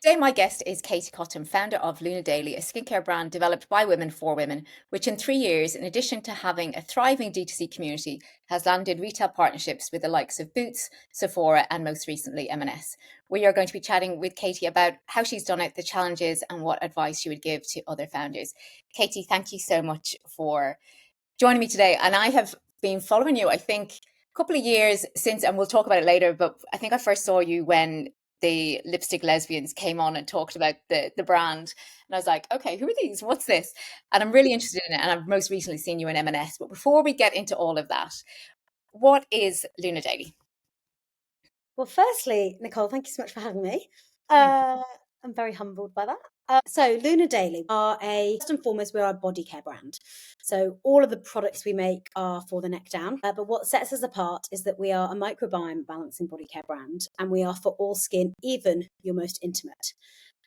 Today, my guest is Katie Cottam, founder of Luna Daily, a skincare brand developed by women for women, which in 3 years, in addition to having a thriving D2C community, has landed retail partnerships with the likes of Boots, Sephora, and most recently M&S. We are going to be chatting with Katie about how she's done it, the challenges, and what advice she would give to other founders. Katie, thank you so much for joining me today. And I have been following you, I think, a couple of years since, and we'll talk about it later, but I think I first saw you when the Lipstick Lesbians came on and talked about the brand. And I was like, okay, who are these? What's this? And I'm really interested in it. And I've most recently seen you in M&S. But before we get into all of that, what is Luna Daily? Well, firstly, Nicole, thank you so much for having me. Thank I'm very humbled by that. So Luna Daily first and foremost, we're a body care brand. So all of the products we make are for the neck down. But what sets us apart is that we are a microbiome balancing body care brand, and we are for all skin, even your most intimate.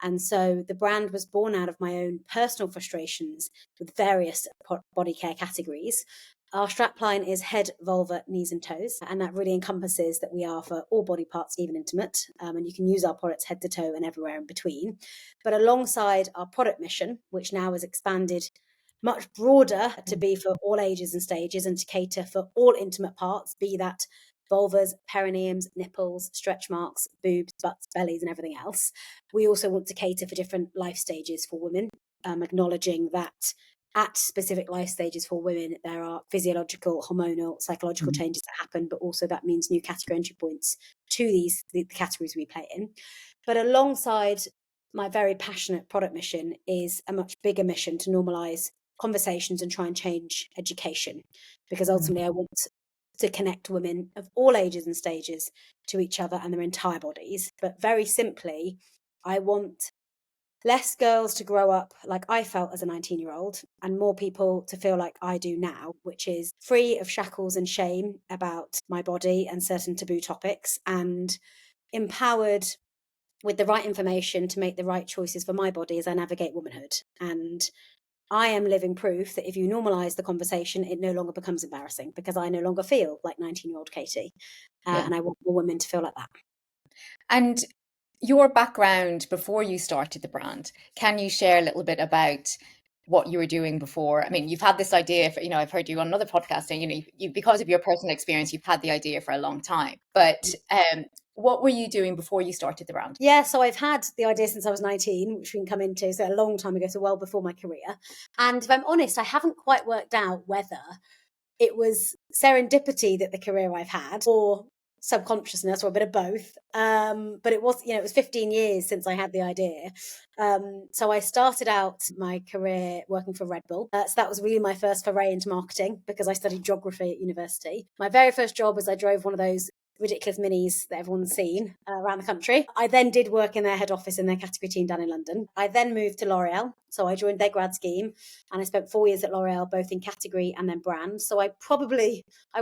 And so the brand was born out of my own personal frustrations with various body care categories. Our strapline is head, vulva, knees, and toes. And that really encompasses that we are for all body parts, even intimate. And you can use our products head to toe and everywhere in between. But alongside our product mission, which now has expanded much broader to be for all ages and stages and to cater for all intimate parts, be that vulvas, perineums, nipples, stretch marks, boobs, butts, bellies, and everything else. We also want to cater for different life stages for women, acknowledging that at specific life stages for women, there are physiological, hormonal, psychological changes that happen, but also that means new category entry points to the categories we play in. But alongside my very passionate product mission is a much bigger mission to normalize conversations and try and change education, because ultimately I want to connect women of all ages and stages to each other and their entire bodies. But very simply, I want less girls to grow up like I felt as a 19-year-old and more people to feel like I do now, which is free of shackles and shame about my body and certain taboo topics, and empowered with the right information to make the right choices for my body as I navigate womanhood. And I am living proof that if you normalize the conversation, it no longer becomes embarrassing, because I no longer feel like 19-year-old Katie. Yeah. And I want more women to feel like that. And your background before you started the brand, can you share a little bit about what you were doing before? I mean, you've had this idea for, I've heard you on another podcast and, you because of your personal experience, you've had the idea for a long time. But what were you doing before you started the brand? Yeah, so I've had the idea since I was 19, which we can come into, so a long time ago, so well before my career. And if I'm honest, I haven't quite worked out whether it was serendipity that the career I've had, or subconsciousness, or a bit of both. But it was, it was 15 years since I had the idea. So I started out my career working for Red Bull. So that was really my first foray into marketing, because I studied geography at university. My very first job was I drove one of those ridiculous minis that everyone's seen around the country. I then did work in their head office in their category team down in London. I then moved to L'Oreal. So I joined their grad scheme and I spent 4 years at L'Oreal, both in category and then brand. So I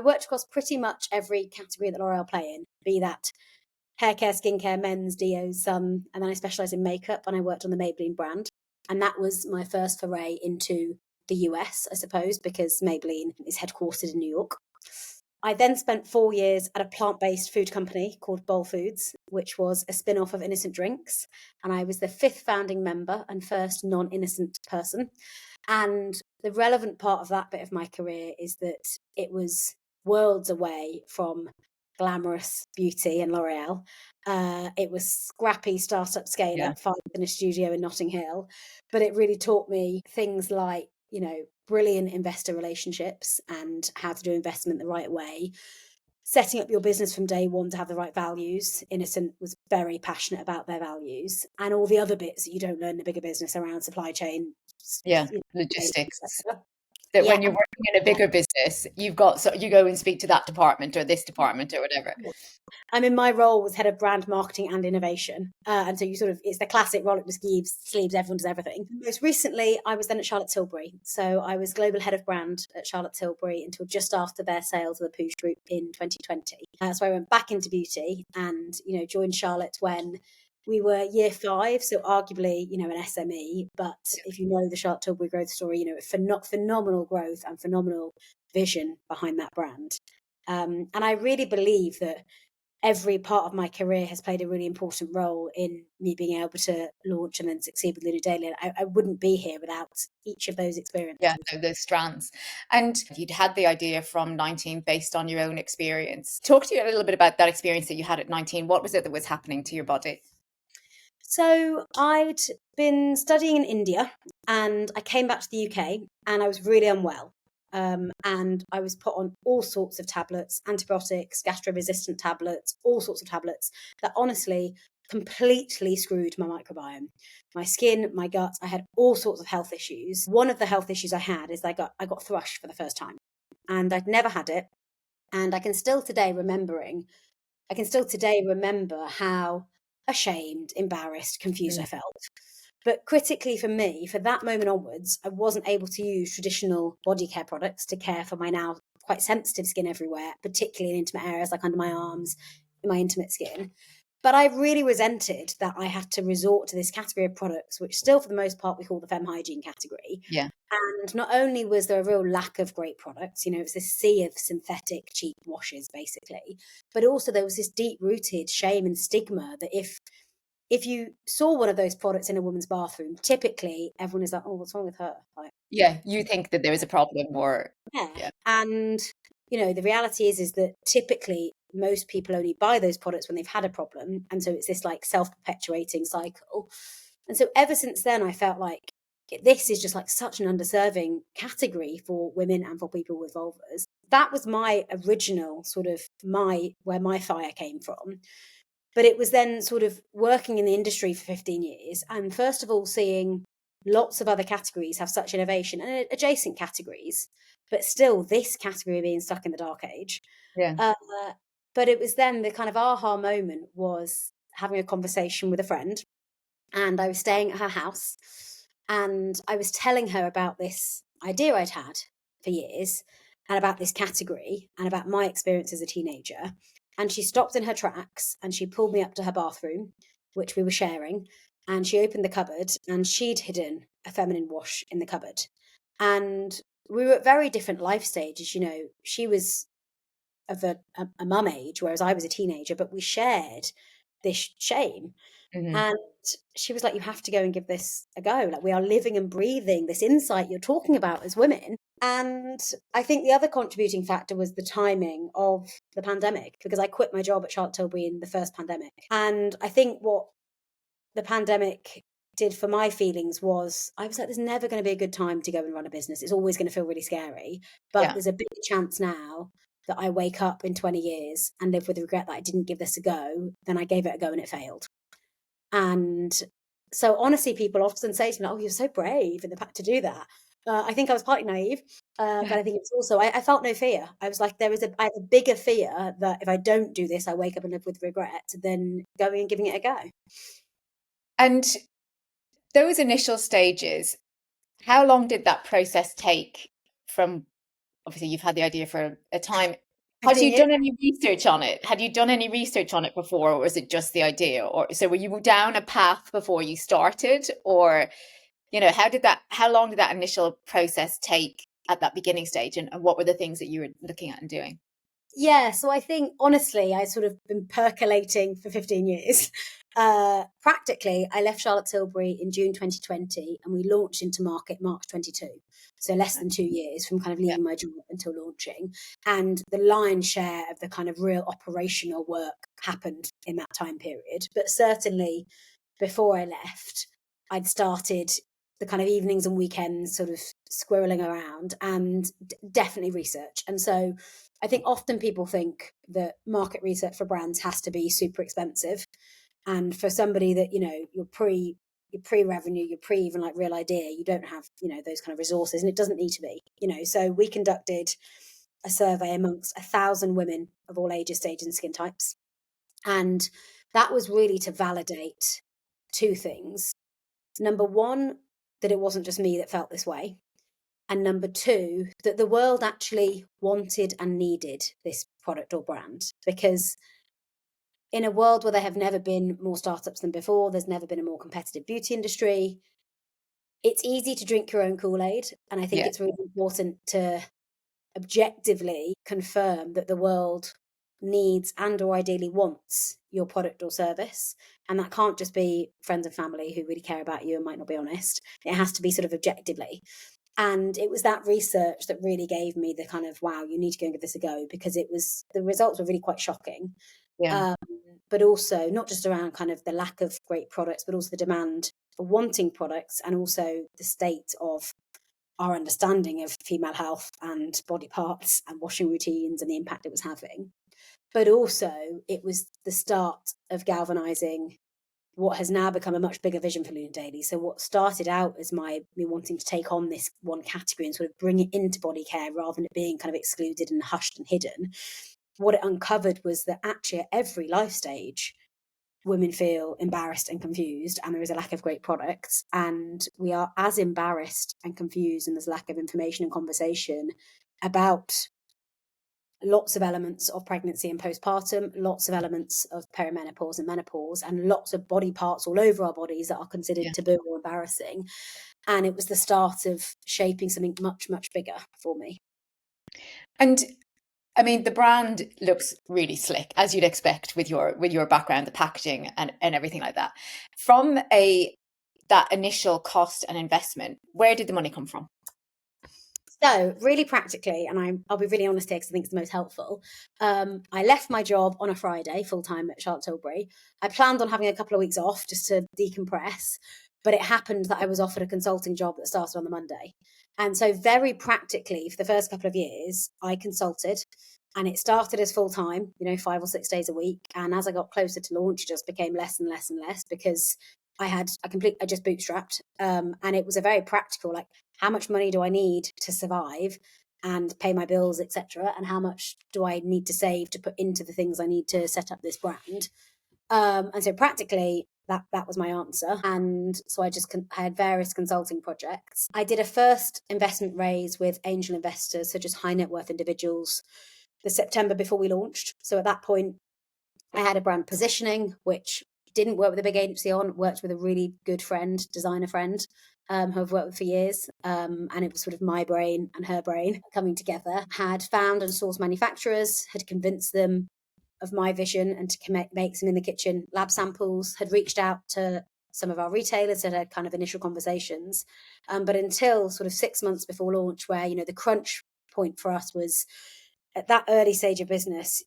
worked across pretty much every category that L'Oreal play in, be that hair care, skincare, men's, deos, sun. And then I specialised in makeup and I worked on the Maybelline brand. And that was my first foray into the US, I suppose, because Maybelline is headquartered in New York. I then spent 4 years at a plant-based food company called Bowl Foods, which was a spin-off of Innocent Drinks. And I was the 5th founding member and first non-innocent person. And the relevant part of that bit of my career is that it was worlds away from glamorous beauty and L'Oreal. It was scrappy startup scale up, 5 in a studio in Notting Hill. But it really taught me things like, brilliant investor relationships and how to do investment the right way. Setting up your business from day one to have the right values. Innocent was very passionate about their values, and all the other bits that you don't learn in a bigger business around supply chain. Logistics. Etc. That Yeah. when you're working in a bigger business, you go and speak to that department or this department or whatever. I mean, my role was head of brand marketing and innovation. And so it's the classic roll up the sleeves, everyone does everything. Most recently, I was then at Charlotte Tilbury. So I was global head of brand at Charlotte Tilbury until just after their sales of the Pooch Group in 2020. So I went back into beauty and, joined Charlotte when we were year 5, so arguably, an SME. But if you know the Charlotte Tilbury growth story, phenomenal growth and phenomenal vision behind that brand. And I really believe that every part of my career has played a really important role in me being able to launch and then succeed with Luna Daily. I wouldn't be here without each of those Yeah, experiences. those strands. And you'd had the idea from 19 based on your own experience. Talk to you a little bit about that experience that you had at 19. What was it that was happening to your body? So I'd been studying in India and I came back to the UK and I was really unwell. And I was put on all sorts of tablets, antibiotics, gastro-resistant tablets, all sorts of tablets that honestly completely screwed my microbiome, my skin, my gut. I had all sorts of health issues. One of the health issues I had is I got thrush for the first time, and I'd never had it. And I can still today remember how ashamed, embarrassed, confused I Mm, felt. But critically for me, for that moment onwards, I wasn't able to use traditional body care products to care for my now quite sensitive skin everywhere, particularly in intimate areas like under my arms, in my intimate skin. But I really resented that I had to resort to this category of products, which still, for the most part, we call the femme hygiene category. yeah. And not only was there a real lack of great products, it's this sea of synthetic cheap washes, basically, but also there was this deep rooted shame and stigma that if you saw one of those products in a woman's bathroom, typically everyone is like, "Oh, what's wrong with her?" Like, Yeah, you think that there was a problem or yeah. yeah. And the reality is that typically most people only buy those products when they've had a problem, and so it's this like self-perpetuating cycle. And so ever since then, I felt like this is just like such an underserving category for women and for people with vulvas. That was my original sort of where my fire came from. But it was then sort of working in the industry for 15 years and first of all seeing lots of other categories have such innovation and adjacent categories, but still this category being stuck in the dark age. Yeah. Uh, but it was then the kind of aha moment was having a conversation with a friend, and I was staying at her house and I was telling her about this idea I'd had for years and about this category and about my experience as a teenager. And she stopped in her tracks and she pulled me up to her bathroom, which we were sharing. And she opened the cupboard and she'd hidden a feminine wash in the cupboard. And we were at very different life stages. She was of a mum age, whereas I was a teenager, but we shared this shame. Mhm. And she was like, "You have to go and give this a go. Like, we are living and breathing this insight you're talking about as women." And I think the other contributing factor was the timing of the pandemic, because I quit my job at Charlotte Tilbury in the first pandemic. And I think what the pandemic did for my feelings was I was like, there's never going to be a good time to go and run a business. It's always going to feel really scary. But Yeah. there's a big chance now that I wake up in 20 years and live with the regret that I didn't give this a go. Then I gave it a go and it failed. And so honestly, people often say to me, "Oh, you're so brave in the pack to do that." I think I was partly naive, but I think it's also I felt no fear. I was like, I have a bigger fear that if I don't do this, I wake up and live with regret than going and giving it a go. And those initial stages, how long did that process take from obviously you've had the idea for a time. Had 15 you years. done any research on it? Had you done any research on it before, or was it just the idea? Or so were you down a path before you started? Or, how long did that initial process take at that beginning stage? And what were the things that you were looking at and doing? Yeah, so I think honestly, I sort of been percolating for 15 years. Practically, I left Charlotte Tilbury in June 2020 and we launched into market March 22. So less than 2 years from kind of Yeah. leaving my job until launching. And the lion's share of the kind of real operational work happened in that time period. But certainly before I left, I'd started the kind of evenings and weekends sort of squirreling around and definitely research. And so I think often people think that market research for brands has to be super expensive. And for somebody that, you're pre-revenue, you're pre even like real idea, you don't have, those kind of resources, and it doesn't need to be, So we conducted a survey amongst 1,000 women of all ages, stages, and skin types. And that was really to validate two things. Number one, that it wasn't just me that felt this way. And number two, that the world actually wanted and needed this product or brand. Because in a world where there have never been more startups than before, there's never been a more competitive beauty industry, it's easy to drink your own Kool-Aid. And I think Yeah. it's really important to objectively confirm that the world needs and or ideally wants your product or service. And that can't just be friends and family who really care about you and might not be honest. It has to be sort of objectively. And it was that research that really gave me the kind of, wow, you need to go and give this a go, because the results were really quite shocking. Yeah. Um, but also not just around kind of the lack of great products, but also the demand for wanting products, and also the state of our understanding of female health and body parts and washing routines and the impact it was having. But also, it was the start of galvanizing what has now become a much bigger vision for Luna Daily. So what started out as me wanting to take on this one category and sort of bring it into body care rather than it being kind of excluded and hushed and hidden, what it uncovered was that actually at every life stage, women feel embarrassed and confused, and there is a lack of great products, and we are as embarrassed and confused, and there's lack of information and conversation about lots of elements of pregnancy and postpartum, lots of elements of perimenopause and menopause, and lots of body parts all over our bodies that are considered Yeah. taboo or embarrassing. And it was the start of shaping something much, much bigger for me. And I mean, the brand looks really slick, as you'd expect with your background, the packaging and everything like that. From that initial cost and investment, where did the money come from? So, really practically, and I'll be really honest here because I think it's the most helpful. I left my job on a Friday full time at Charlotte Tilbury. I planned on having a couple of weeks off just to decompress, but it happened that I was offered a consulting job that started on the Monday. And so, very practically, for the first couple of years, I consulted, and it started as full time, 5 or 6 days a week. And as I got closer to launch, it just became less and less and less, because I just bootstrapped, and it was a very practical, like, how much money do I need to survive and pay my bills, etc., and how much do I need to save to put into the things I need to set up this brand. And so practically, that was my answer. And so I had various consulting projects. I did a first investment raise with angel investors, so just high net worth individuals, the September before we launched. So at that point, I had a brand positioning, which didn't work with a big agency on, worked with a really good friend, designer friend, who I've worked with for years. And it was sort of my brain and her brain coming together. Had found and sourced manufacturers, had convinced them of my vision and to make some in the kitchen lab samples, had reached out to some of our retailers, had kind of initial conversations. But until sort of 6 months before launch, where, the crunch point for us was at that early stage of business,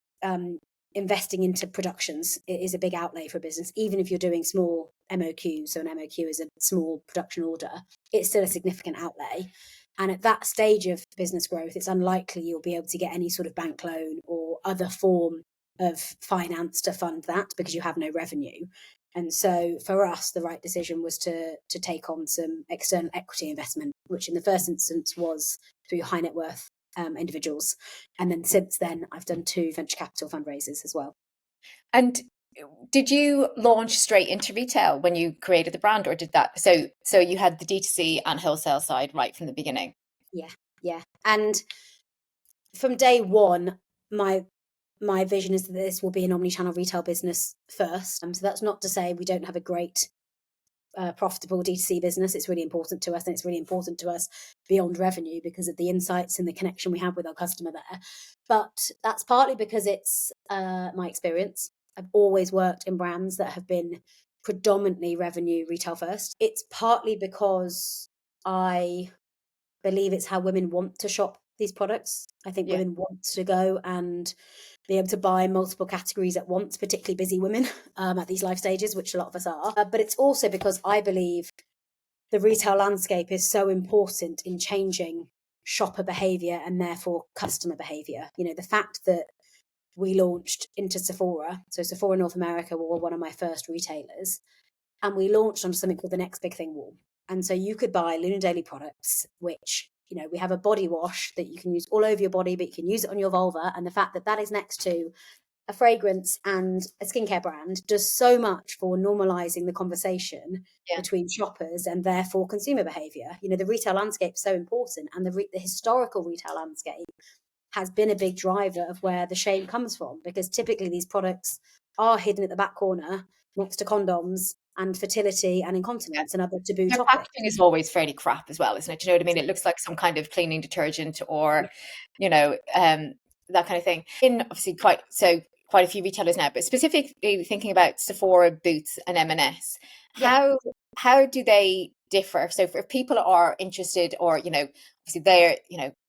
investing into productions is a big outlay for a business. Even if you're doing small MOQ, so an MOQ is a small production order, it's still a significant outlay. And at that stage of business growth, it's unlikely you'll be able to get any sort of bank loan or other form of finance to fund that, because you have no revenue. And so for us, the right decision was to take on some external equity investment, which in the first instance was through high net worth individuals. And then since then, I've done 2 venture capital fundraisers as well. And did you launch straight into retail when you created the brand, or did that? So you had the D2C and wholesale side right from the beginning. Yeah, yeah. And from day one, my vision is that this will be an omni-channel retail business first. So that's not to say we don't have a great profitable D2C business. It's really important to us, and it's really important to us beyond revenue because of the insights and the connection we have with our customer there. But that's partly because it's my experience. I've always worked in brands that have been predominantly revenue retail first. It's partly because I believe it's how women want to shop these products. I think Yeah. women want to go and be able to buy multiple categories at once, particularly busy women at these life stages, which a lot of us are. But it's also because I believe the retail landscape is so important in changing shopper behavior and therefore customer behavior. The fact that we launched into Sephora, so Sephora North America were one of my first retailers, and we launched on something called the Next Big Thing wall. And so you could buy Luna Daily products, which, we have a body wash that you can use all over your body, but you can use it on your vulva. And the fact that that is next to a fragrance and a skincare brand does so much for normalizing the conversation Yeah. between shoppers and therefore consumer behavior. The retail landscape is so important, and the historical retail landscape has been a big driver of where the shame comes from, because typically these products are hidden at the back corner next to condoms and fertility and incontinence and other taboo Their topics. packaging is always fairly crap as well, isn't it? Do you know what I mean? It looks like some kind of cleaning detergent, or, you know, that kind of thing. In obviously quite a few retailers now, but specifically thinking about Sephora, Boots, and M&S, Yeah. how do they differ? So if people are interested, or obviously they're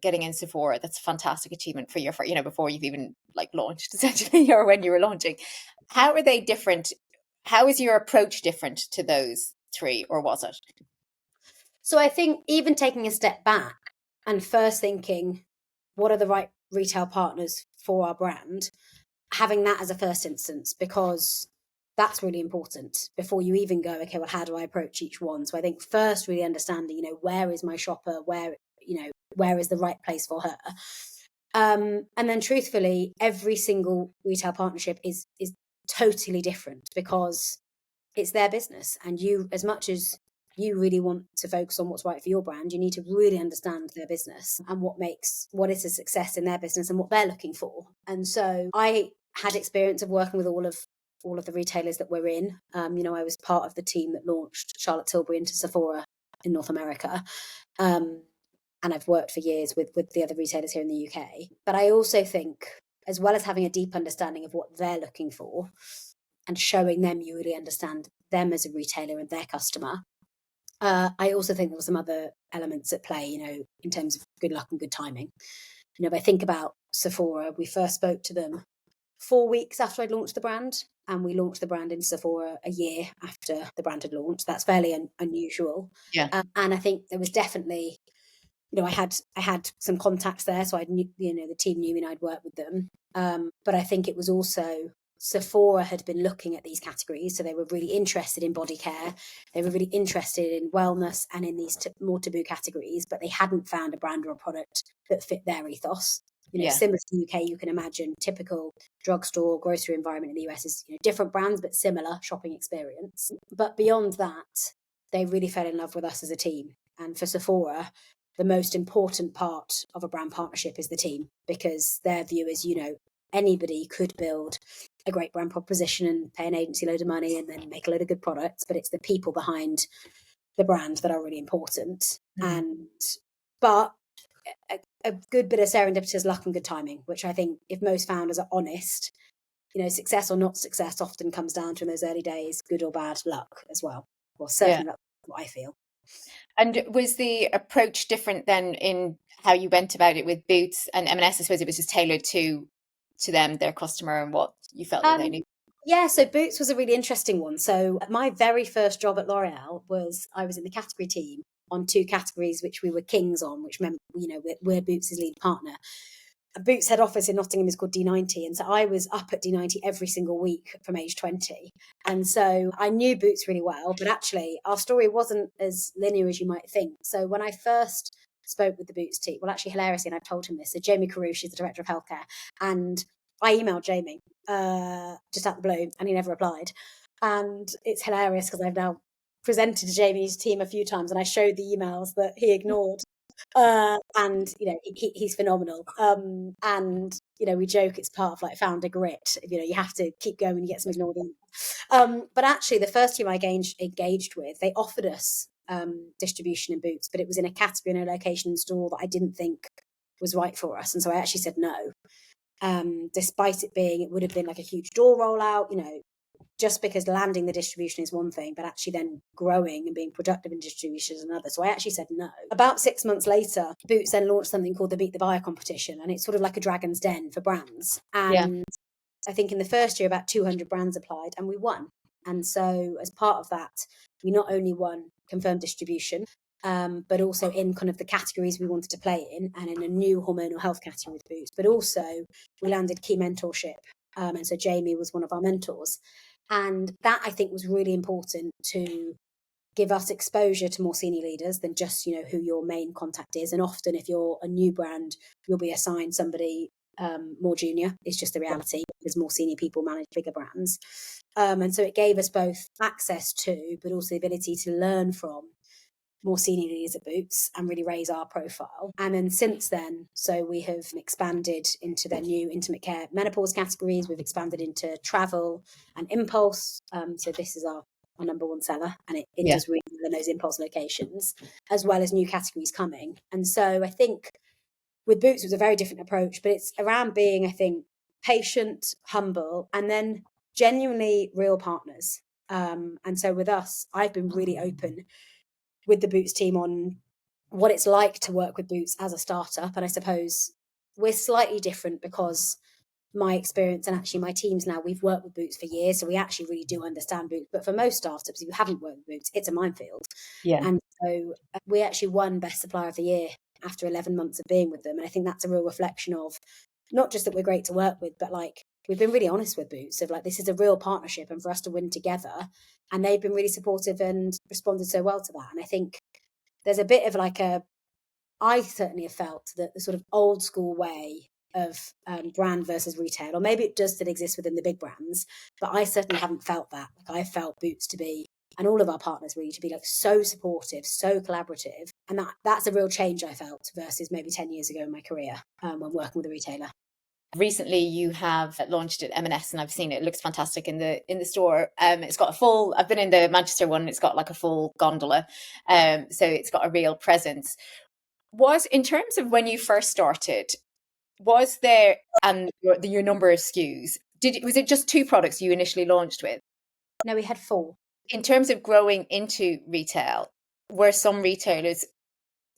getting in Sephora, that's a fantastic achievement for before you've even like launched essentially, or when you were launching. How are they different? How is your approach different to those three, or was it? So I think even taking a step back and first thinking, what are the right retail partners for our brand? Having that as a first instance, because that's really important before you even go, okay, well, how do I approach each one? So I think first really understanding, where is my shopper? Where is the right place for her? And then truthfully, every single retail partnership is totally different because it's their business. And you, as much as you really want to focus on what's right for your brand, you need to really understand their business and what is a success in their business and what they're looking for. And so I had experience of working with all of the retailers that we're in. I was part of the team that launched Charlotte Tilbury into Sephora in North America. And I've worked for years with the other retailers here in the UK. But I also think, as well as having a deep understanding of what they're looking for and showing them you really understand them as a retailer and their customer, I also think there were some other elements at play, in terms of good luck and good timing. If I think about Sephora, we first spoke to them 4 weeks after I'd launched the brand, and we launched the brand in Sephora a year after the brand had launched. That's fairly unusual. Yeah. And I think there was definitely, I had some contacts there, so I knew, the team knew me and I'd worked with them. But I think it was also Sephora had been looking at these categories, so they were really interested in body care. They were really interested in wellness and in these more taboo categories, but they hadn't found a brand or a product that fit their ethos. Similar to the UK, you can imagine typical drugstore, grocery environment in the US is different brands, but similar shopping experience. But beyond that, they really fell in love with us as a team. And for Sephora, the most important part of a brand partnership is the team, because their view is, anybody could build a great brand proposition and pay an agency a load of money and then make a load of good products, but it's the people behind the brand that are really important. But a good bit of serendipitous luck and good timing, which I think if most founders are honest, success or not success often comes down to, in those early days, good or bad luck as well. Well, certainly that's what I feel. And was the approach different then in how you went about it with Boots and M&S? I suppose it was just tailored to them, their customer, and what you felt that they needed. Yeah, so Boots was a really interesting one. So my very first job at L'Oreal was I was in the category team on 2 categories which we were kings on, which meant, we're Boots' lead partner. Boots head office in Nottingham is called D90. And so I was up at D90 every single week from age 20. And so I knew Boots really well, but actually our story wasn't as linear as you might think. So when I first spoke with the Boots team, well, actually hilariously, and I've told him this, so Jamie Carew, she's the director of healthcare, and I emailed Jamie just out the blue, and he never replied. And it's hilarious because I've now presented to Jamie's team a few times, and I showed the emails that he ignored. And he's phenomenal. And we joke it's part of like founder grit. You have to keep going when you get some ignored emails. But actually, the first team I engaged with, they offered us distribution in Boots, but it was in a category and a location and store that I didn't think was right for us, and so I actually said no. Despite it would have been like a huge door rollout, just because landing the distribution is one thing, but actually then growing and being productive in distribution is another. So I actually said no. About 6 months later, Boots then launched something called the Beat the Buyer competition, and it's sort of like a Dragon's Den for brands. And I think in the first year, about 200 brands applied, and we won. And so as part of that, we not only won confirmed distribution, but also in kind of the categories we wanted to play in, and in a new hormonal health category with Boots. But also we landed key mentorship. And so Jamie was one of our mentors. And that, I think, was really important to give us exposure to more senior leaders than just, who your main contact is. And often if you're a new brand, you'll be assigned somebody more junior. It's just the reality, because more senior people manage bigger brands. And so it gave us both access to, but also the ability to learn from more senior leaders at Boots and really raise our profile. And then since then, so we have expanded into their new intimate care menopause categories. We've expanded into travel and impulse. So this is our number one seller, and it does really well in those impulse locations, as well as new categories coming. And so I think With Boots, it was a very different approach, but it's around being, I think, patient, humble, and then genuinely real partners. And so with us, I've been really open with the Boots team on what it's like to work with Boots as a startup. And I suppose we're slightly different because my experience and actually my teams now, we've worked with Boots for years, so we actually really do understand Boots. But for most startups, if you haven't worked with Boots, it's a minefield. Yeah. And so we actually won Best Supplier of the Year after 11 months of being with them. And I think that's a real reflection of not just that we're great to work with, but like we've been really honest with Boots of like, this is a real partnership and for us to win together. And they've been really supportive and responded so well to that. And I think there's a bit of like I certainly have felt that the sort of old school way of brand versus retail, or maybe it does still exist within the big brands, but I certainly haven't felt that. Like I felt Boots to be, and all of our partners really, to be like so supportive, so collaborative, and that's a real change I felt versus maybe 10 years ago in my career when working with a retailer. Recently you have launched at M&S and I've seen it. It looks fantastic in the store. It's got a full, I've been in the Manchester one, it's got like a full gondola. So it's got a real presence. Was, in terms of when you first started, was there, and your number of SKUs, was it just 2 products you initially launched with? No, we had 4. In terms of growing into retail, were some retailers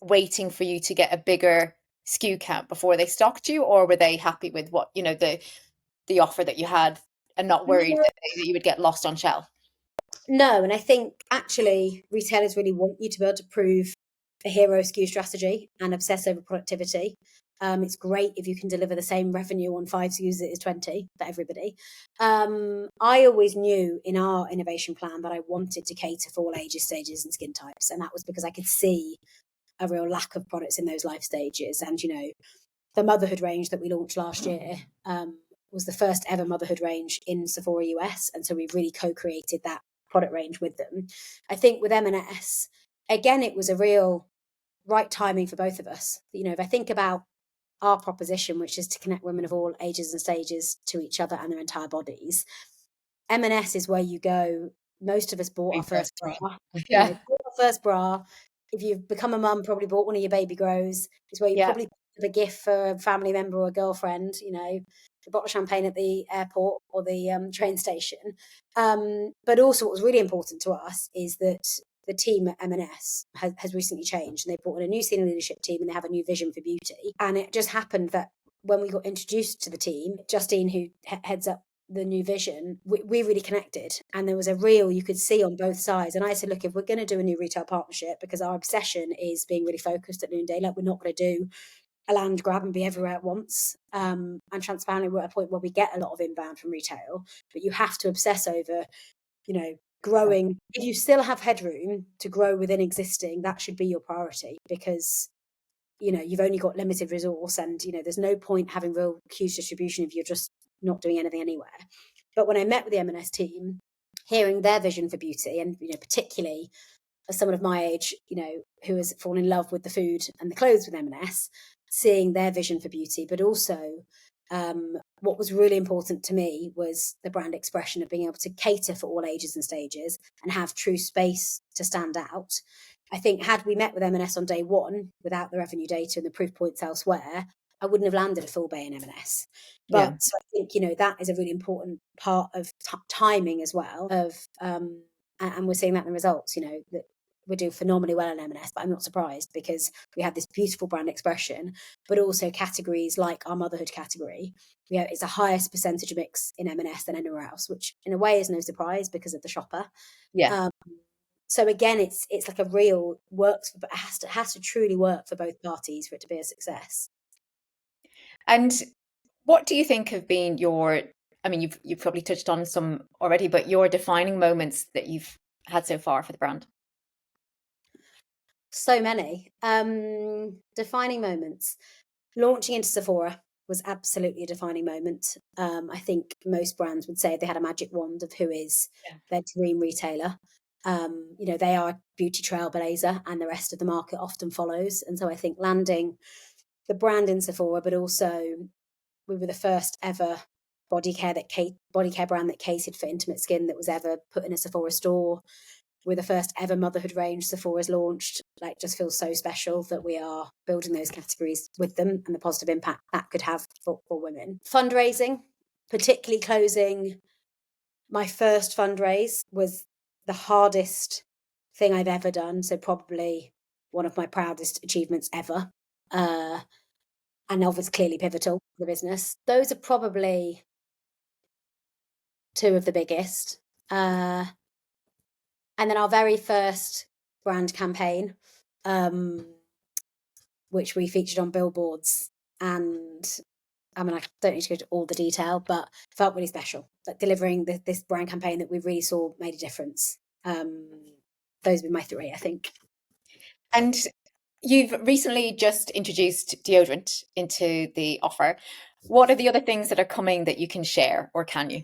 waiting for you to get a bigger SKU count before they stocked you, or were they happy with what, the offer that you had and not worried that you would get lost on shelf? No, and I think actually retailers really want you to be able to prove a hero SKU strategy and obsess over productivity. It's great if you can deliver the same revenue on 5 SKUs as it is 20 for everybody. I always knew in our innovation plan that I wanted to cater for all ages, stages, and skin types, and that was because I could see a real lack of products in those life stages. And the motherhood range that we launched last year was the first ever motherhood range in Sephora US, and so we really co-created that product range with them. I think with M&S, again, it was a real right timing for both of us. If I think about our proposition, which is to connect women of all ages and stages to each other and their entire bodies, M&S is where you go. Most of us bought our first bra. Yeah. Bought our first bra. If you've become a mum, probably bought one of your baby grows. It's where you Yeah. probably give a gift for a family member or a girlfriend, a bottle of champagne at the airport or the train station. But also what was really important to us is that the team at M&S has recently changed, and they brought in a new senior leadership team and they have a new vision for beauty. And it just happened that when we got introduced to the team, Justine, who heads up the new vision, we really connected, and there was a real, you could see on both sides. And I said, look, if we're going to do a new retail partnership, because our obsession is being really focused at Noonday, like we're not going to do a land grab and be everywhere at once. And transparently, we're at a point where we get a lot of inbound from retail, but you have to obsess over, growing. If you still have headroom to grow within existing, that should be your priority, because you've only got limited resource, and there's no point having real huge distribution if you're just not doing anything anywhere. But when I met with the M&S team, hearing their vision for beauty, and particularly as someone of my age, who has fallen in love with the food and the clothes with M&S, seeing their vision for beauty, but also what was really important to me was the brand expression of being able to cater for all ages and stages and have true space to stand out. I think had we met with M&S on day one without the revenue data and the proof points elsewhere, I wouldn't have landed a full bay in M&S. But Yeah. so I think, that is a really important part of timing as well. And we're seeing that in the results, that we're doing phenomenally well in M&S, but I'm not surprised because we have this beautiful brand expression, but also categories like our motherhood category. It's the highest percentage mix in M&S than anywhere else, which in a way is no surprise because of the shopper. Yeah. So again, it's like a real works, but it has to truly work for both parties for it to be a success. And what do you think have been I mean, you've probably touched on some already, but your defining moments that you've had so far for the brand? So many defining moments. Launching into Sephora was absolutely a defining moment. I think most brands would say they had a magic wand of who is their dream retailer. They are a beauty trailblazer, and the rest of the market often follows. And so I think landing the brand in Sephora, but also we were the first ever bodycare brand that catered for intimate skin that was ever put in a Sephora store. We're the first ever motherhood range Sephora's launched. Like, just feels so special that we are building those categories with them and the positive impact that could have for women. Fundraising, particularly closing my first fundraise, was the hardest thing I've ever done. So probably one of my proudest achievements ever. And obviously clearly pivotal for the business. Those are probably two of the biggest. And then our very first brand campaign, which we featured on billboards. And I mean, I don't need to go into all the detail, but felt really special. Like, delivering this brand campaign that we really saw made a difference. Those would be my three, I think. And you've recently just introduced deodorant into the offer. What are the other things that are coming that you can share, or can you?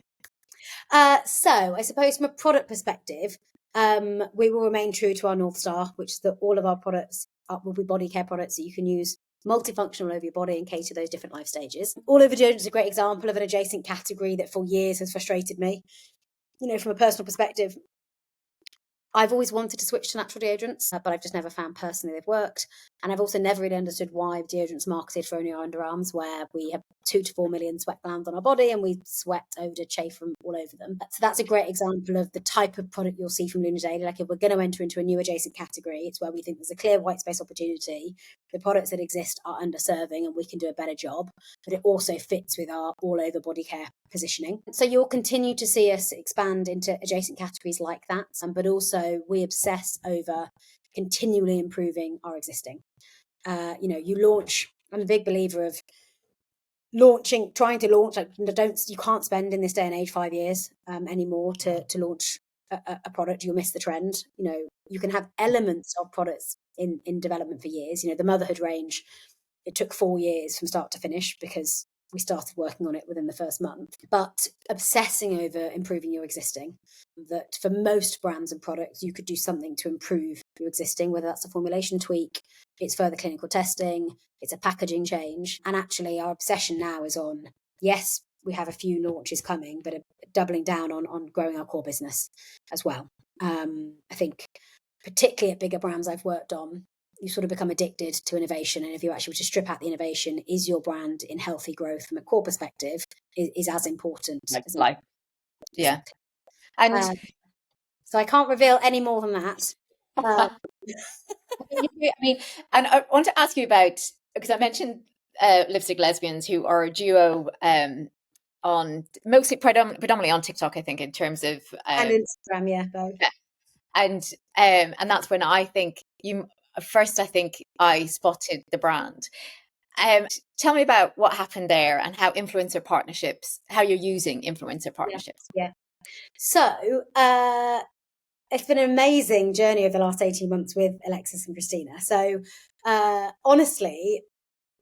So I suppose from a product perspective, we will remain true to our North Star, which is that all of our products will be body care products that you can use multifunctional all over your body and cater to those different life stages. All over deodorant is a great example of an adjacent category that for years has frustrated me. You know, from a personal perspective, I've always wanted to switch to natural deodorants, but I've just never found personally they've worked. And I've also never really understood why deodorants marketed for only our underarms, where we have 2 to 4 million sweat glands on our body and we sweat, odor, chafe from all over them. So that's a great example of the type of product you'll see from Luna Daily. Like, if we're going to enter into a new adjacent category, it's where we think there's a clear white space opportunity. The products that exist are underserving and we can do a better job, but it also fits with our all over body care positioning. So you'll continue to see us expand into adjacent categories like that, but also we obsess over continually improving our existing. You launch. I'm a big believer of trying to launch. Like, you can't spend in this day and age 5 years anymore to launch a product. You'll miss the trend. You know, you can have elements of products in development for years. You know, the motherhood range, it took 4 years from start to finish because we started working on it within the first month. But obsessing over improving your existing, that for most brands and products, you could do something to improve your existing, whether that's a formulation tweak, it's further clinical testing, it's a packaging change. And actually our obsession now is on, yes, we have a few launches coming, but doubling down on growing our core business as well. I think particularly at bigger brands I've worked on, you sort of become addicted to innovation. And if you actually were to strip out the innovation, is your brand in healthy growth from a core perspective is as important. Like, yeah. And so I can't reveal any more than that. I mean, and I want to ask you about, because I mentioned Lipstick Lesbians, who are a duo on predominantly on TikTok, I think, in terms of and Instagram, yeah, both. And that's when I think I spotted the brand. Tell me about what happened there and how you're using influencer partnerships. Yeah. So it's been an amazing journey over the last 18 months with Alexis and Christina. So honestly,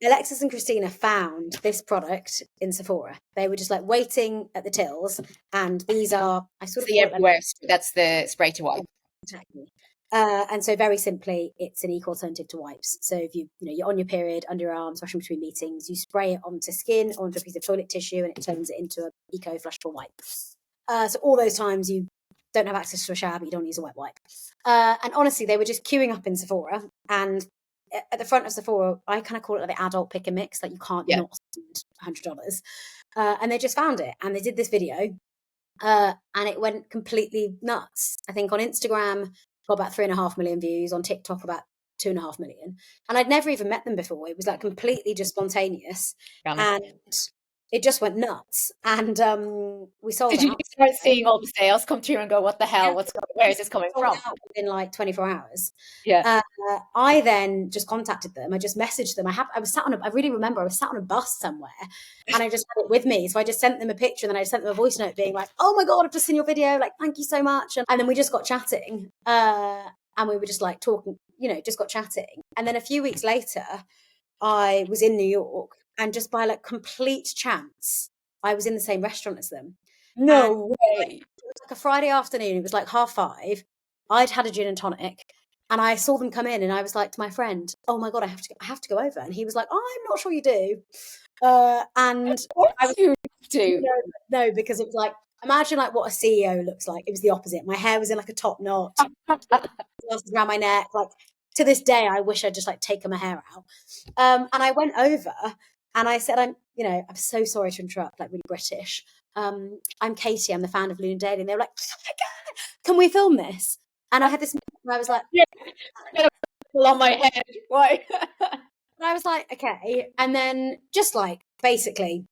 Alexis and Christina found this product in Sephora. They were just like waiting at the tills, and these are, I sort of everywhere. That's the spray to wipe. Exactly. And so very simply, it's an eco alternative to wipes. So if you're on your period, under your arms, washing between meetings, you spray it onto skin, onto a piece of toilet tissue, and it turns it into an eco flushable wipe. So all those times you don't have access to a shower, but you don't use a wet wipe. And honestly, they were just queuing up in Sephora, and at the front of Sephora, I kind of call it like the adult pick and mix. Like, you can't not spend $100. And they just found it, and they did this video. And it went completely nuts. I think on Instagram, got about 3.5 million views. On TikTok, about 2.5 million. And I'd never even met them before. It was like completely just spontaneous. And it just went nuts. And we sold out. Did you start seeing all the sales come through and go, what the hell? Where is this coming from? In like 24 hours. Yeah. I then just contacted them. I just messaged them. I really remember I was sat on a bus somewhere and I just had it with me. So I just sent them a picture and then I sent them a voice note being like, oh my God, I've just seen your video. Like, thank you so much. And then we just got chatting. And we were just like talking, just got chatting. And then a few weeks later, I was in New York, and just by like complete chance, I was in the same restaurant as them. No way. It was like a Friday afternoon. It was like 5:30. I'd had a gin and tonic, and I saw them come in, and I was like to my friend, "Oh my God, I have to go over." And he was like, "Oh, I'm not sure you do." And I was, you do. No, because it was like Imagine like what a CEO looks like. It was the opposite. My hair was in like a top knot, glasses around my neck. Like to this day, I wish I'd just like taken my hair out. And I went over and I said, I'm so sorry to interrupt, like really British. I'm Katie. I'm the founder of Luna Daily. And they were like, oh my God, can we film this? And I had this moment where I was like, Yeah, on my head. Why? and I was like, okay. And then just like basically,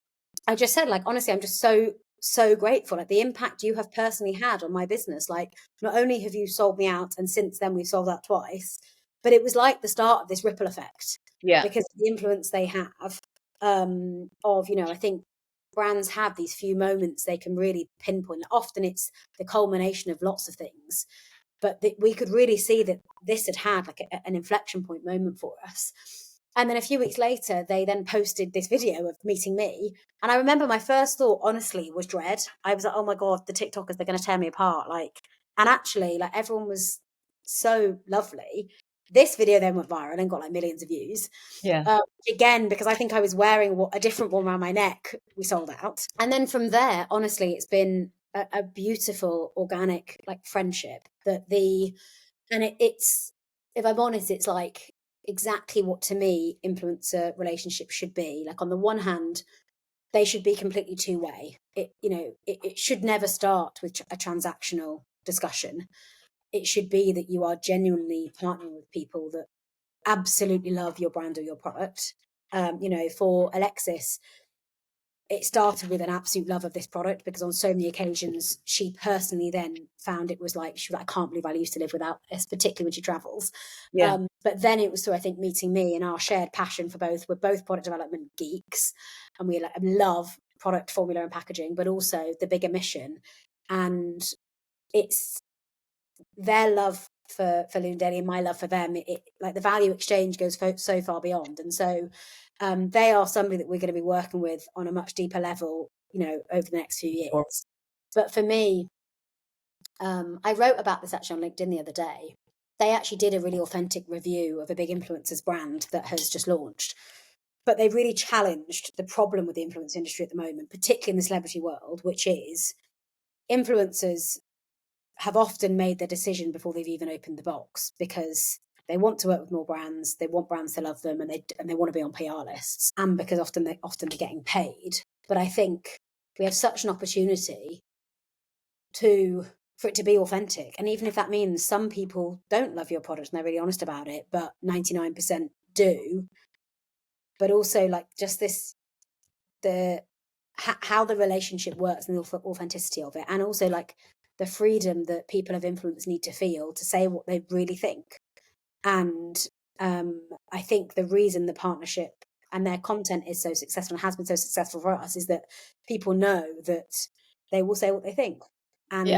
I just said, like, honestly, I'm just so grateful. Like the impact you have personally had on my business. Like, not only have you sold me out, and since then we've sold out twice, but it was like the start of this ripple effect Yeah. because of the influence they have of, I think brands have these few moments they can really pinpoint. Often it's the culmination of lots of things, but we could really see that this had like an inflection point moment for us. And then a few weeks later, they then posted this video of meeting me. And I remember my first thought, honestly, was dread. I was like, oh my God, the TikTokers, they're going to tear me apart. Like, and actually, like everyone was so lovely. This video then went viral and got like millions of views. Yeah. Again, because I think I was wearing a different one around my neck, we sold out. And then from there, honestly, it's been a beautiful organic like friendship it's, if I'm honest, it's like exactly what to me influencer relationships should be. Like on the one hand, they should be completely two-way. It should never start with a transactional discussion. It should be that you are genuinely partnering with people that absolutely love your brand or your product. For Alexis, it started with an absolute love of this product because on so many occasions she personally then found it was like I can't believe I used to live without this, particularly when she travels. Yeah. But then it was through I think meeting me and our shared passion for both. We're both product development geeks and we love product formula and packaging, but also the bigger mission. And it's their love for Luna Daily and my love for them. Like the value exchange goes so far beyond, and so they are somebody that we're going to be working with on a much deeper level, over the next few years. But for me, I wrote about this actually on LinkedIn the other day. They actually did a really authentic review of a big influencers brand that has just launched. But they really challenged the problem with the influence industry at the moment, particularly in the celebrity world, which is influencers have often made their decision before they've even opened the box because they want to work with more brands, they want brands to love them, and they want to be on PR lists, and because often they're getting paid. But I think we have such an opportunity for it to be authentic, and even if that means some people don't love your product and they're really honest about it, but 99% do. But also like just how the relationship works and the authenticity of it, and also like the freedom that people of influence need to feel to say what they really think. And I think the reason the partnership and their content is so successful and has been so successful for us is that people know that they will say what they think, and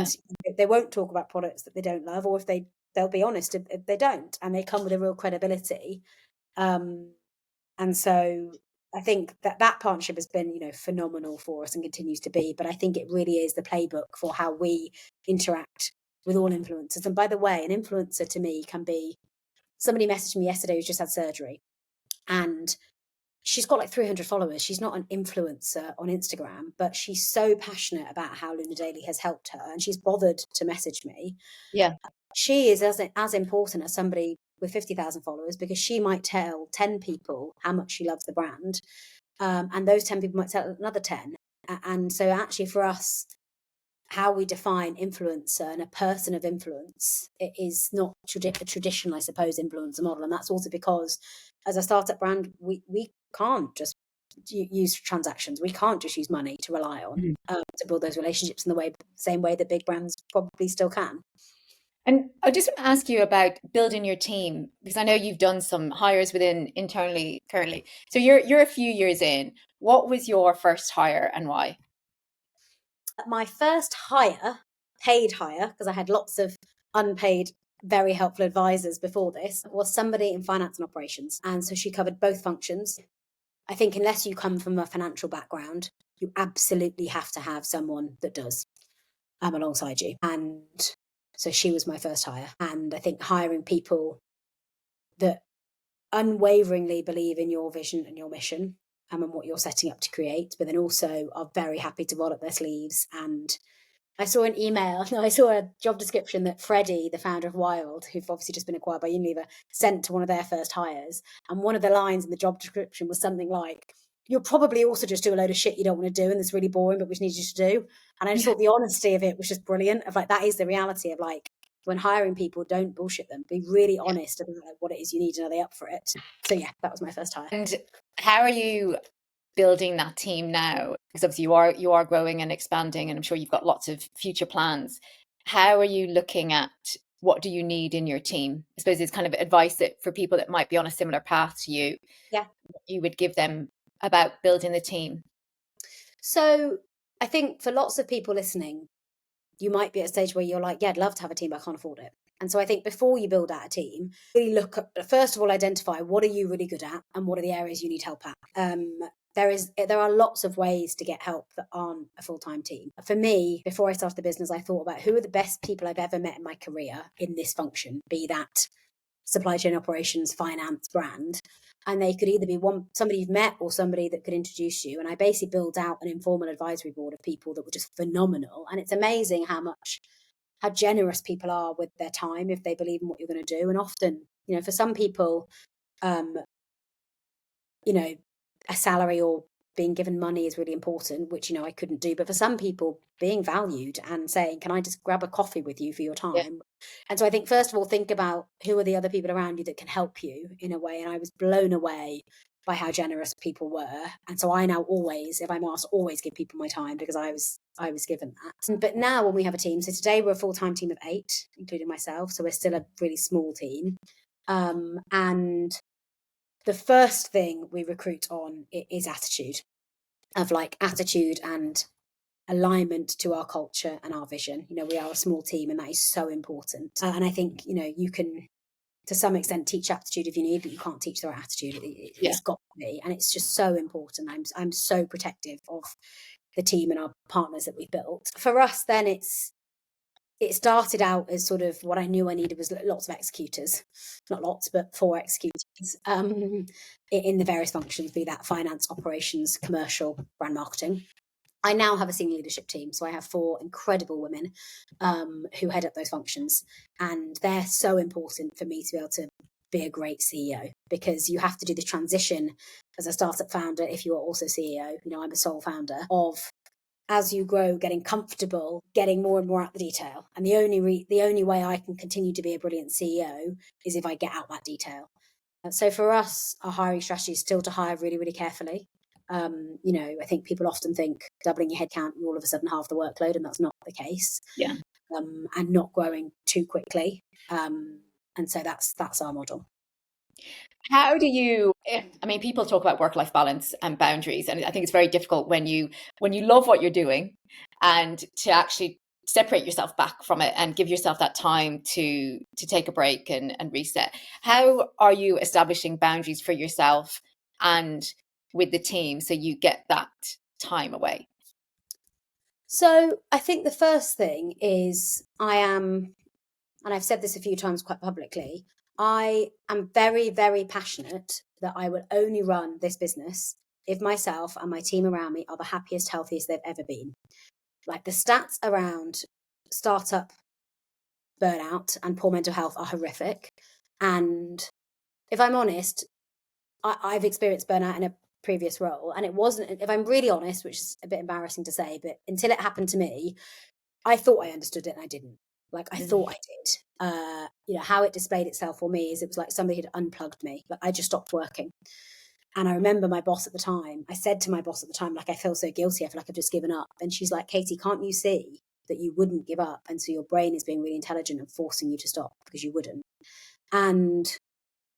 they won't talk about products that they don't love, or if they'll be honest if they don't, and they come with a real credibility. And so I think that partnership has been, phenomenal for us and continues to be. But I think it really is the playbook for how we interact with all influencers. And by the way, an influencer to me can be somebody messaged me yesterday who's just had surgery and she's got like 300 followers. She's not an influencer on Instagram, but she's so passionate about how Luna Daily has helped her and she's bothered to message me. Yeah. She is as important as somebody with 50,000 followers because she might tell 10 people how much she loves the brand. And those 10 people might tell another 10. And so actually for us, how we define influencer and a person of influence, it is not a traditional, I suppose, influencer model. And that's also because as a startup brand, we can't just use transactions. We can't just use money to rely on to build those relationships in the same way that big brands probably still can. And I just want to ask you about building your team because I know you've done some hires within internally currently. So you're a few years in. What was your first hire and why? My first hire, paid hire, because I had lots of unpaid, very helpful advisors before this, was somebody in finance and operations. And so she covered both functions. I think unless you come from a financial background, you absolutely have to have someone that does alongside you. And so she was my first hire. And I think hiring people that unwaveringly believe in your vision and your mission and what you're setting up to create, but then also are very happy to roll up their sleeves and I saw an email, no, I saw a job description that Freddie, the founder of Wild, who've obviously just been acquired by Unilever, sent to one of their first hires. And one of the lines in the job description was something like, you'll probably also just do a load of shit you don't want to do and that's really boring, but which needs you to do. And I just thought the honesty of it was just brilliant. Of like, that is the reality of like, when hiring people, don't bullshit them. Be really honest about like, what it is you need and are they up for it. So yeah, that was my first hire. And how are you building that team now? Because obviously you are growing and expanding, and I'm sure you've got lots of future plans. How are you looking at what do you need in your team? I suppose it's kind of advice that for people that might be on a similar path to you, Yeah. you would give them about building the team. So I think for lots of people listening, you might be at a stage where you're like, yeah, I'd love to have a team, but I can't afford it. And so I think before you build out a team, really look at, first of all, identify what are you really good at and what are the areas you need help at. There are lots of ways to get help that aren't a full-time team. For me, before I started the business, I thought about who are the best people I've ever met in my career in this function, be that supply chain operations, finance, brand. And they could either be somebody you've met or somebody that could introduce you. And I basically built out an informal advisory board of people that were just phenomenal. And it's amazing how generous people are with their time if they believe in what you're going to do. And often, for some people, a salary or being given money is really important, which, I couldn't do. But for some people, being valued and saying, can I just grab a coffee with you for your time? Yeah. And so I think, first of all, think about who are the other people around you that can help you in a way. And I was blown away by how generous people were. And so I now always, if I'm asked, always give people my time because I was given that. But now when we have a team, so today we're a full-time team of 8, including myself. So we're still a really small team. And the first thing we recruit on is attitude, of like attitude and alignment to our culture and our vision. We are a small team and that is so important. And I think, you can to some extent teach aptitude if you need, but you can't teach the right attitude. It's got to be, and it's just so important. I'm so protective of the team and our partners that we've built. For us, then it started out as sort of what I knew I needed was lots of executors, not lots, but 4 executors in the various functions, be that finance, operations, commercial, brand marketing. I now have a senior leadership team. So I have 4 incredible women who head up those functions. And they're so important for me to be able to be a great CEO, because you have to do the transition as a startup founder. If you are also CEO, I'm a sole founder, of as you grow, getting comfortable, getting more and more out the detail. And the only way I can continue to be a brilliant CEO is if I get out that detail. So for us, our hiring strategy is still to hire really, really carefully. I think people often think doubling your headcount, you're all of a sudden half the workload, and that's not the case. Yeah. And not growing too quickly. And so that's our model. How do you, people talk about work-life balance and boundaries, and I think it's very difficult when you love what you're doing and to actually separate yourself back from it and give yourself that time to take a break and reset. How are you establishing boundaries for yourself and with the team so you get that time away? So I think the first thing is and I've said this a few times quite publicly, I am very, very passionate that I will only run this business if myself and my team around me are the happiest, healthiest they've ever been. Like, the stats around startup burnout and poor mental health are horrific. And if I'm honest, I've experienced burnout in a previous role. And it wasn't, if I'm really honest, which is a bit embarrassing to say, but until it happened to me, I thought I understood it and I didn't. Like, I thought I did. How it displayed itself for me is it was like somebody had unplugged me. Like, I just stopped working. And I remember my boss at the time, I said to my boss at the time, like, I feel so guilty. I feel like I've just given up. And she's like, Katie, can't you see that you wouldn't give up? And so your brain is being really intelligent and forcing you to stop because you wouldn't. And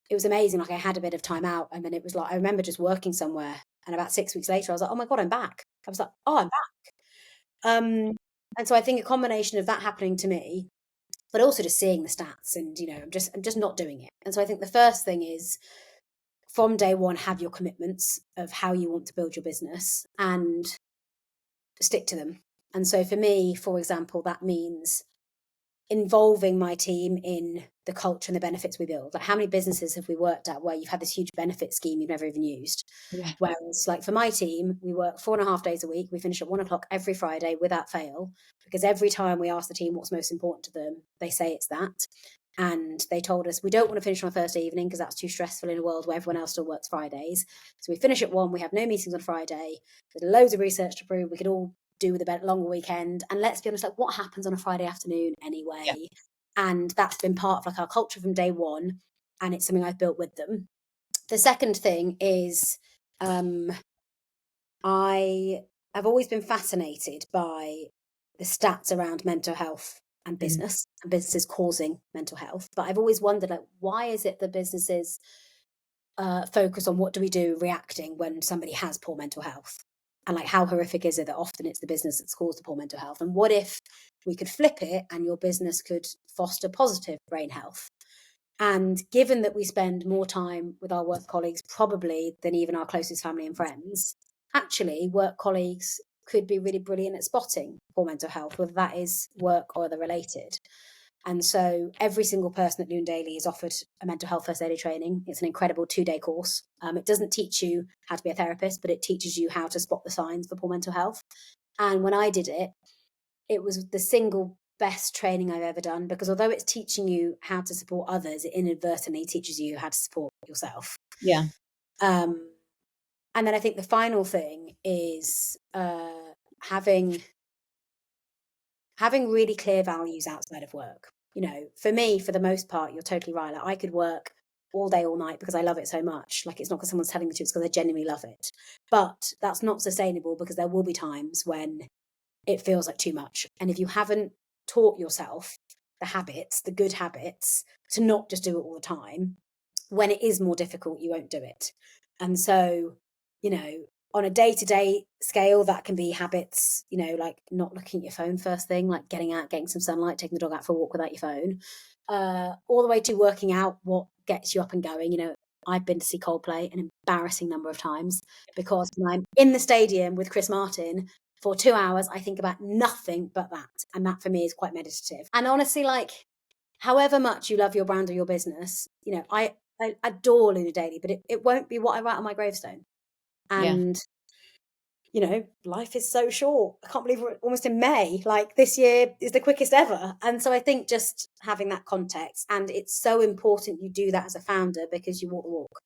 it was amazing. Like, I had a bit of time out. And then it was like, I remember just working somewhere. And about 6 weeks later, I was like, oh my God, I'm back. I was like, oh, I'm back. And so I think a combination of that happening to me, but also just seeing the stats and, I'm just not doing it. And so I think the first thing is, from day one, have your commitments of how you want to build your business and stick to them. And so for me, for example, that means involving my team in the culture and the benefits we build. Like, how many businesses have we worked at where you've had this huge benefit scheme you've never even used? Yeah. Whereas, like, for my team, we work 4.5 days a week. We finish at 1 o'clock every Friday without fail, because every time we ask the team what's most important to them, they say it's that. And they told us we don't want to finish on a Thursday evening because that's too stressful in a world where everyone else still works Fridays. So we finish at 1. We have no meetings on Friday. There's loads of research to prove. We could all do with a longer weekend. And let's be honest, like, what happens on a Friday afternoon anyway? Yeah. And that's been part of like our culture from day one, and it's something I've built with them. The second thing is, I have always been fascinated by the stats around mental health and business, and businesses causing mental health. But I've always wondered, like, why is it that businesses focus on what do we do reacting when somebody has poor mental health? And like, how horrific is it that often it's the business that's caused the poor mental health? And what if we could flip it and your business could foster positive brain health? And given that we spend more time with our work colleagues probably than even our closest family and friends, actually work colleagues could be really brilliant at spotting poor mental health, whether that is work or other related. And so every single person at Loon Daily is offered a mental health first aid training. It's an incredible 2-day course. It doesn't teach you how to be a therapist, but it teaches you how to spot the signs for poor mental health. And when I did it, it was the single best training I've ever done, because although it's teaching you how to support others, it inadvertently teaches you how to support yourself. Yeah. And then I think the final thing is having really clear values outside of work. You know, for me, for the most part, you're totally right. Like, I could work all day, all night because I love it so much. Like, it's not because someone's telling me to, it's because I genuinely love it. But that's not sustainable, because there will be times when it feels like too much. And if you haven't taught yourself the habits, the good habits, to not just do it all the time, when it is more difficult, you won't do it. And so, you know, on a day-to-day scale, that can be habits, you know, like not looking at your phone first thing, like getting out, getting some sunlight, taking the dog out for a walk without your phone, all the way to working out what gets you up and going. You know, I've been to see Coldplay an embarrassing number of times, because when I'm in the stadium with Chris Martin for 2 hours, I think about nothing but that. And that for me is quite meditative. And honestly, like, however much you love your brand or your business, you know, I adore Luna Daily, but it won't be what I write on my gravestone. And, you know, life is so short. I can't believe we're almost in May. Like, this year is the quickest ever. And so I think just having that context, and it's so important you do that as a founder, because you walk the walk.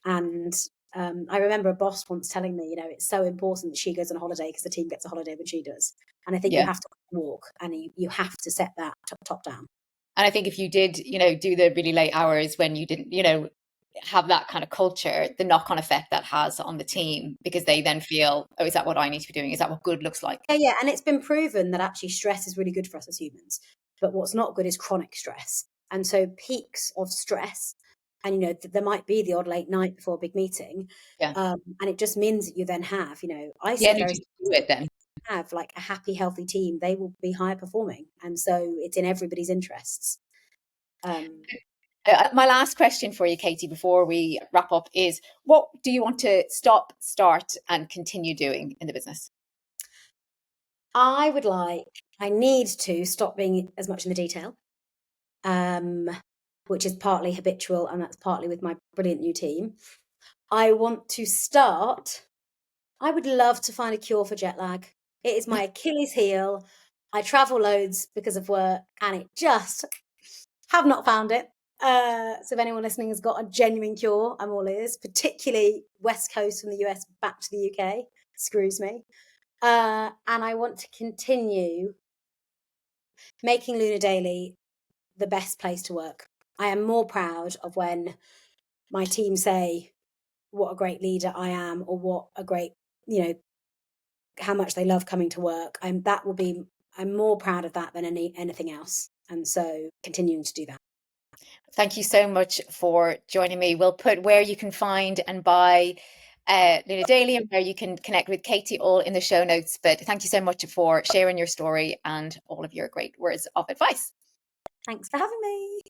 And I remember a boss once telling me, you know, it's so important that she goes on holiday because the team gets a holiday when she does. And I think you have to walk, and you have to set that top down. And I think if you did, you know, do the really late hours when you didn't, you know, have that kind of culture, the knock-on effect that has on the team, because they then feel, oh, is that what I need to be doing? Is that what good looks like? Yeah. And it's been proven that actually stress is really good for us as humans. But what's not good is chronic stress. And so peaks of stress, and, you know, there might be the odd late night before a big meeting. And it just means that you then have, you know, I The see very energy to do it then. have like a happy, healthy team, they will be higher performing. And so it's in everybody's interests. My last question for you, Katie, before we wrap up is, what do you want to stop, start, and continue doing in the business? I need to stop being as much in the detail, which is partly habitual, and that's partly with my brilliant new team. I want to start. I would love to find a cure for jet lag. It is my Achilles heel. I travel loads because of work, and it just have not found it. So if anyone listening has got a genuine cure, I'm all ears, particularly West Coast from the US back to the UK. Screws me. And I want to continue making Luna Daily the best place to work. I am more proud of when my team say what a great leader I am, or what a great, you know, how much they love coming to work. I'm more proud of that than anything else. And so continuing to do that. Thank you so much for joining me. We'll put where you can find and buy Luna Daily, and where you can connect with Katie, all in the show notes. But thank you so much for sharing your story and all of your great words of advice. Thanks for having me.